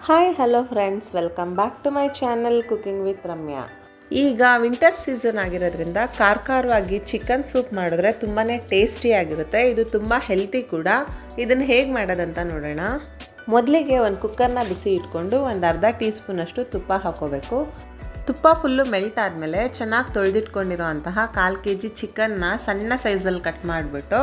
Hi hello friends, welcome back to my channel cooking with Ramya. ಈಗ winter season ಆಗಿರೋದ್ರಿಂದ ಖಾರವಾಗಿ chicken soup ಮಾಡಿದ್ರೆ ತುಂಬಾ ಟೇಸ್ಟಿಯಾಗಿರುತ್ತೆ. ಇದು ತುಂಬ ಹೆಲ್ತಿ ಕೂಡ. ಇದನ್ನು ಹೇಗೆ ಮಾಡೋದಂತ ನೋಡೋಣ. ಮೊದಲಿಗೆ ಒಂದು ಕುಕ್ಕರ್ನ ಬಿಸಿ ಇಟ್ಕೊಂಡು ಒಂದು ಅರ್ಧ ಟೀ ಸ್ಪೂನಷ್ಟು ತುಪ್ಪ ಹಾಕೋಬೇಕು. ತುಪ್ಪ ಫುಲ್ಲು ಮೆಲ್ಟ್ ಆದಮೇಲೆ ಚೆನ್ನಾಗಿ ತೊಳೆದಿಟ್ಕೊಂಡಿರೋ ಅಂತಹ 1/4 kg ಚಿಕನ್ನ ಸಣ್ಣ ಸೈಜಲ್ಲಿ ಕಟ್ ಮಾಡಿಬಿಟ್ಟು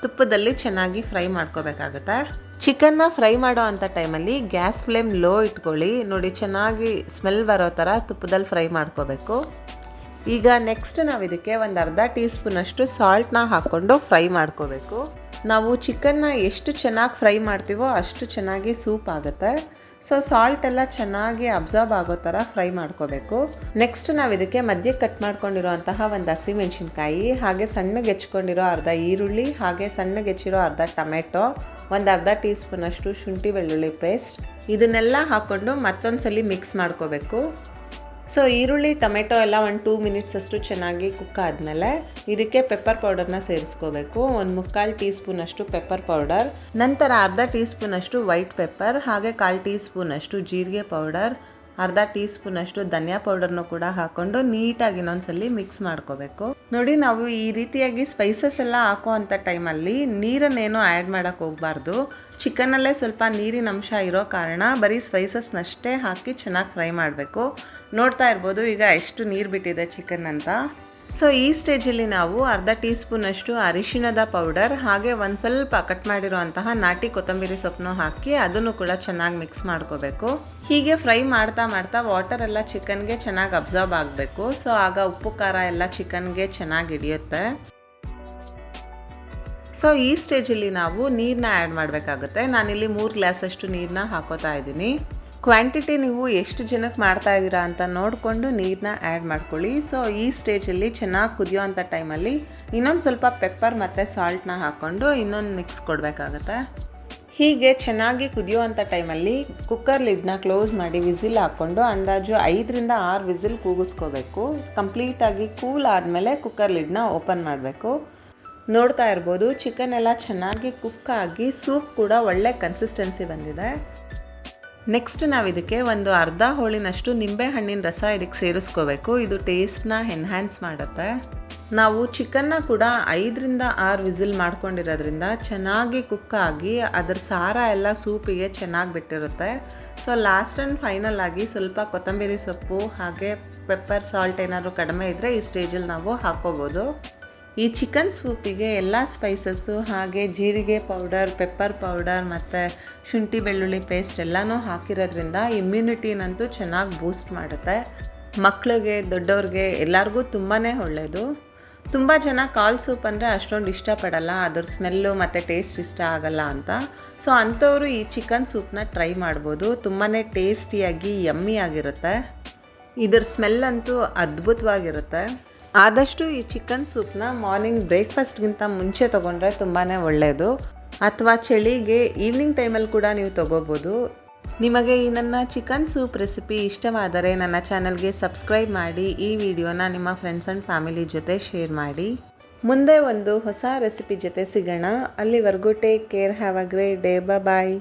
ತುಪ್ಪದಲ್ಲಿ ಚೆನ್ನಾಗಿ ಫ್ರೈ ಮಾಡ್ಕೋಬೇಕಾಗುತ್ತೆ. ಚಿಕನ್ನ ಫ್ರೈ ಮಾಡೋ ಅಂಥ ಟೈಮಲ್ಲಿ ಗ್ಯಾಸ್ ಫ್ಲೇಮ್ ಲೋ ಇಟ್ಕೊಳ್ಳಿ. ನೋಡಿ, ಚೆನ್ನಾಗಿ ಸ್ಮೆಲ್ ಬರೋ ಥರ ತುಪ್ಪದಲ್ಲಿ ಫ್ರೈ ಮಾಡ್ಕೋಬೇಕು. ಈಗ ನೆಕ್ಸ್ಟ್ ನಾವು ಇದಕ್ಕೆ ಒಂದು ಅರ್ಧ ಟೀ ಸ್ಪೂನಷ್ಟು ಸಾಲ್ಟ್ನ ಹಾಕ್ಕೊಂಡು ಫ್ರೈ ಮಾಡ್ಕೋಬೇಕು. ನಾವು ಚಿಕನ್ನ ಎಷ್ಟು ಚೆನ್ನಾಗಿ ಫ್ರೈ ಮಾಡ್ತೀವೋ ಅಷ್ಟು ಚೆನ್ನಾಗಿ ಸೂಪ್ ಆಗುತ್ತೆ. ಸೊ ಸಾಲ್ಟ್ ಎಲ್ಲ ಚೆನ್ನಾಗಿ ಅಬ್ಸಾರ್ಬ್ ಆಗೋ ಥರ ಫ್ರೈ ಮಾಡ್ಕೋಬೇಕು. ನೆಕ್ಸ್ಟ್ ನಾವು ಇದಕ್ಕೆ ಮಧ್ಯೆ ಕಟ್ ಮಾಡ್ಕೊಂಡಿರೋ ಅಂತಹ ಒಂದು ಹಸಿಮೆಣಸಿನ್ಕಾಯಿ, ಹಾಗೆ ಸಣ್ಣಗೆ ಹೆಚ್ಕೊಂಡಿರೋ ಅರ್ಧ ಈರುಳ್ಳಿ, ಹಾಗೆ ಸಣ್ಣಗೆ ಹೆಚ್ಚಿರೋ ಅರ್ಧ ಟೊಮೆಟೊ, ಒಂದು ಅರ್ಧ ಟೀ ಸ್ಪೂನಷ್ಟು ಶುಂಠಿ ಬೆಳ್ಳುಳ್ಳಿ ಪೇಸ್ಟ್, ಇದನ್ನೆಲ್ಲ ಹಾಕ್ಕೊಂಡು ಮತ್ತೊಂದು ಸಲ ಮಿಕ್ಸ್ ಮಾಡ್ಕೋಬೇಕು. ಸೊ ಈರುಳ್ಳಿ ಟೊಮೆಟೊ ಎಲ್ಲ ಒಂದು 2 ಮಿನಿಟ್ಸ್ ಅಷ್ಟು ಚೆನ್ನಾಗಿ ಕುಕ್ ಆದಮೇಲೆ ಇದಕ್ಕೆ ಪೆಪ್ಪರ್ ಪೌಡರ್ನ ಸೇರಿಸ್ಕೋಬೇಕು. ಒಂದು 3/4 ಟೀ ಸ್ಪೂನಷ್ಟು ಪೆಪ್ಪರ್ ಪೌಡರ್, ನಂತರ ಅರ್ಧ ಟೀ ಸ್ಪೂನಷ್ಟು ವೈಟ್ ಪೆಪ್ಪರ್, ಹಾಗೆ 1/4 ಟೀ ಸ್ಪೂನಷ್ಟು ಜೀರಿಗೆ ಪೌಡರ್, ಅರ್ಧ ಟೀ ಸ್ಪೂನಷ್ಟು ಧನಿಯಾ ಪೌಡರ್ನು ಕೂಡ ಹಾಕ್ಕೊಂಡು ನೀಟಾಗಿ ಇನ್ನೊಂದ್ಸಲಿ ಮಿಕ್ಸ್ ಮಾಡ್ಕೋಬೇಕು. ನೋಡಿ, ನಾವು ಈ ರೀತಿಯಾಗಿ ಸ್ಪೈಸಸ್ ಎಲ್ಲ ಹಾಕೋ ಅಂಥ ಟೈಮಲ್ಲಿ ನೀರನ್ನೇನು ಆ್ಯಡ್ ಮಾಡೋಕ್ಕೆ ಹೋಗಬಾರ್ದು. ಚಿಕನಲ್ಲೇ ಸ್ವಲ್ಪ ನೀರಿನ ಅಂಶ ಇರೋ ಕಾರಣ ಬರೀ ಸ್ಪೈಸಸ್ನಷ್ಟೇ ಹಾಕಿ ಚೆನ್ನಾಗಿ ಫ್ರೈ ಮಾಡಬೇಕು. ನೋಡ್ತಾ ಇರ್ಬೋದು ಈಗ ಎಷ್ಟು ನೀರು ಬಿಟ್ಟಿದೆ ಚಿಕನ್ ಅಂತ. ಸೊ ಈ ಸ್ಟೇಜಲ್ಲಿ ನಾವು ಅರ್ಧ ಟೀ ಸ್ಪೂನಷ್ಟು ಅರಿಶಿಣದ ಪೌಡರ್, ಹಾಗೆ ಒಂದು ಸ್ವಲ್ಪ ಕಟ್ ಮಾಡಿರೋ ಅಂತಹ ನಾಟಿ ಕೊತ್ತಂಬರಿ ಸೊಪ್ಪನ್ನು ಹಾಕಿ ಅದನ್ನು ಕೂಡ ಚೆನ್ನಾಗಿ ಮಿಕ್ಸ್ ಮಾಡ್ಕೋಬೇಕು. ಹೀಗೆ ಫ್ರೈ ಮಾಡ್ತಾ ಮಾಡ್ತಾ ವಾಟರ್ ಎಲ್ಲ ಚಿಕನ್ಗೆ ಚೆನ್ನಾಗಿ ಅಬ್ಸಾರ್ಬ್ ಆಗಬೇಕು. ಸೊ ಆಗ ಉಪ್ಪು ಖಾರ ಎಲ್ಲ ಚಿಕನ್ಗೆ ಚೆನ್ನಾಗಿ ಹಿಡಿಯುತ್ತೆ. ಸೊ ಈ ಸ್ಟೇಜಲ್ಲಿ ನಾವು ನೀರನ್ನ ಆ್ಯಡ್ ಮಾಡಬೇಕಾಗುತ್ತೆ. ನಾನಿಲ್ಲಿ 3 ಗ್ಲಾಸಷ್ಟು ನೀರನ್ನ ಹಾಕೋತಾ ಇದ್ದೀನಿ. ಕ್ವಾಂಟಿಟಿ ನೀವು ಎಷ್ಟು ಜನಕ್ಕೆ ಮಾಡ್ತಾ ಇದ್ದೀರಾ ಅಂತ ನೋಡಿಕೊಂಡು ನೀರನ್ನ ಆ್ಯಡ್ ಮಾಡ್ಕೊಳ್ಳಿ. ಸೊ ಈ ಸ್ಟೇಜಲ್ಲಿ ಚೆನ್ನಾಗಿ ಕುದಿಯೋ ಅಂಥ ಟೈಮಲ್ಲಿ ಇನ್ನೊಂದು ಸ್ವಲ್ಪ ಪೆಪ್ಪರ್ ಮತ್ತು ಸಾಲ್ಟ್ನ ಹಾಕ್ಕೊಂಡು ಇನ್ನೊಂದು ಮಿಕ್ಸ್ ಕೊಡಬೇಕಾಗತ್ತೆ. ಹೀಗೆ ಚೆನ್ನಾಗಿ ಕುದಿಯೋ ಅಂಥ ಟೈಮಲ್ಲಿ ಕುಕ್ಕರ್ ಲಿಡ್ನ ಕ್ಲೋಸ್ ಮಾಡಿ ವಿಸಿಲ್ ಹಾಕ್ಕೊಂಡು ಅಂದಾಜು 5ರಿಂದ 6 ವಿಸಿಲ್ ಕೂಗಿಸ್ಕೋಬೇಕು. ಕಂಪ್ಲೀಟಾಗಿ ಕೂಲ್ ಆದಮೇಲೆ ಕುಕ್ಕರ್ ಲಿಡ್ನ ಓಪನ್ ಮಾಡಬೇಕು. ನೋಡ್ತಾ ಇರ್ಬೋದು ಚಿಕನ್ ಎಲ್ಲ ಚೆನ್ನಾಗಿ ಕುಕ್ ಆಗಿ ಸೂಪ್ ಕೂಡ ಒಳ್ಳೆ ಕನ್ಸಿಸ್ಟೆನ್ಸಿ ಬಂದಿದೆ. ನೆಕ್ಸ್ಟ್ ನಾವು ಇದಕ್ಕೆ ಒಂದು ಅರ್ಧ ಹೋಳಿನಷ್ಟು ನಿಂಬೆ ಹಣ್ಣಿನ ರಸ ಇದಕ್ಕೆ ಸೇರಿಸ್ಕೋಬೇಕು. ಇದು ಟೇಸ್ಟ್ನ ಎನ್ಹ್ಯಾನ್ಸ್ ಮಾಡುತ್ತೆ. ನಾವು ಚಿಕನ್ನ ಕೂಡ 5ರಿಂದ 6 ವಿಸಿಲ್ ಮಾಡ್ಕೊಂಡಿರೋದ್ರಿಂದ ಚೆನ್ನಾಗಿ ಕುಕ್ ಆಗಿ ಅದರ ಸಾರ ಎಲ್ಲ ಸೂಪಿಗೆ ಚೆನ್ನಾಗಿ ಬಿಟ್ಟಿರುತ್ತೆ. ಸೊ ಲಾಸ್ಟ್ ಆ್ಯಂಡ್ ಫೈನಲ್ ಆಗಿ ಸ್ವಲ್ಪ ಕೊತ್ತಂಬರಿ ಸೊಪ್ಪು ಹಾಗೆ ಪೆಪ್ಪರ್ ಸಾಲ್ಟ್ ಏನಾದರೂ ಕಡಿಮೆ ಇದ್ದರೆ ಈ ಸ್ಟೇಜಲ್ಲಿ ನಾವು ಹಾಕ್ಕೋಬೋದು. ಈ ಚಿಕನ್ ಸೂಪಿಗೆ ಎಲ್ಲ ಸ್ಪೈಸಸ್ಸು ಹಾಗೆ ಜೀರಿಗೆ ಪೌಡರ್, ಪೆಪ್ಪರ್ ಪೌಡರ್ ಮತ್ತು ಶುಂಠಿ ಬೆಳ್ಳುಳ್ಳಿ ಪೇಸ್ಟ್ ಎಲ್ಲನೂ ಹಾಕಿರೋದ್ರಿಂದ ಇಮ್ಯುನಿಟಿನಂತೂ ಚೆನ್ನಾಗಿ ಬೂಸ್ಟ್ ಮಾಡುತ್ತೆ. ಮಕ್ಕಳಿಗೆ, ದೊಡ್ಡವ್ರಿಗೆ ಎಲ್ಲರಿಗೂ ತುಂಬಾ ಒಳ್ಳೆಯದು. ತುಂಬ ಜನ ಕಾಲ್ ಸೂಪ್ ಅಂದರೆ ಅಷ್ಟೊಂದು ಇಷ್ಟಪಡಲ್ಲ, ಅದ್ರ ಸ್ಮೆಲ್ಲು ಮತ್ತು ಟೇಸ್ಟ್ ಇಷ್ಟ ಆಗಲ್ಲ ಅಂತ. ಸೊ ಅಂಥವರು ಈ ಚಿಕನ್ ಸೂಪ್ನ ಟ್ರೈ ಮಾಡ್ಬೋದು. ತುಂಬಾ ಟೇಸ್ಟಿಯಾಗಿ ಯಮ್ಮಿ ಆಗಿರುತ್ತೆ. ಇದ್ರ ಸ್ಮೆಲ್ ಅಂತೂ ಅದ್ಭುತವಾಗಿರುತ್ತೆ. ಆದಷ್ಟು ಈ ಚಿಕನ್ ಸೂಪ್ನ ಮಾರ್ನಿಂಗ್ ಬ್ರೇಕ್ಫಾಸ್ಟ್ಗಿಂತ ಮುಂಚೆ ತೊಗೊಂಡ್ರೆ ತುಂಬಾ ಒಳ್ಳೆಯದು. ಅಥವಾ ಚಳಿಗೆ ಈವ್ನಿಂಗ್ ಟೈಮಲ್ಲಿ ಕೂಡ ನೀವು ತೊಗೋಬೋದು. ನಿಮಗೆ ಈ ನನ್ನ ಚಿಕನ್ ಸೂಪ್ ರೆಸಿಪಿ ಇಷ್ಟವಾದರೆ ನನ್ನ ಚಾನಲ್ಗೆ ಸಬ್ಸ್ಕ್ರೈಬ್ ಮಾಡಿ, ಈ ವಿಡಿಯೋನ ನಿಮ್ಮ ಫ್ರೆಂಡ್ಸ್ ಆ್ಯಂಡ್ ಫ್ಯಾಮಿಲಿ ಜೊತೆ ಶೇರ್ ಮಾಡಿ. ಮುಂದೆ ಒಂದು ಹೊಸ ರೆಸಿಪಿ ಜೊತೆ ಸಿಗೋಣ. ಅಲ್ಲಿವರೆಗೂ take care, have a great day, bye.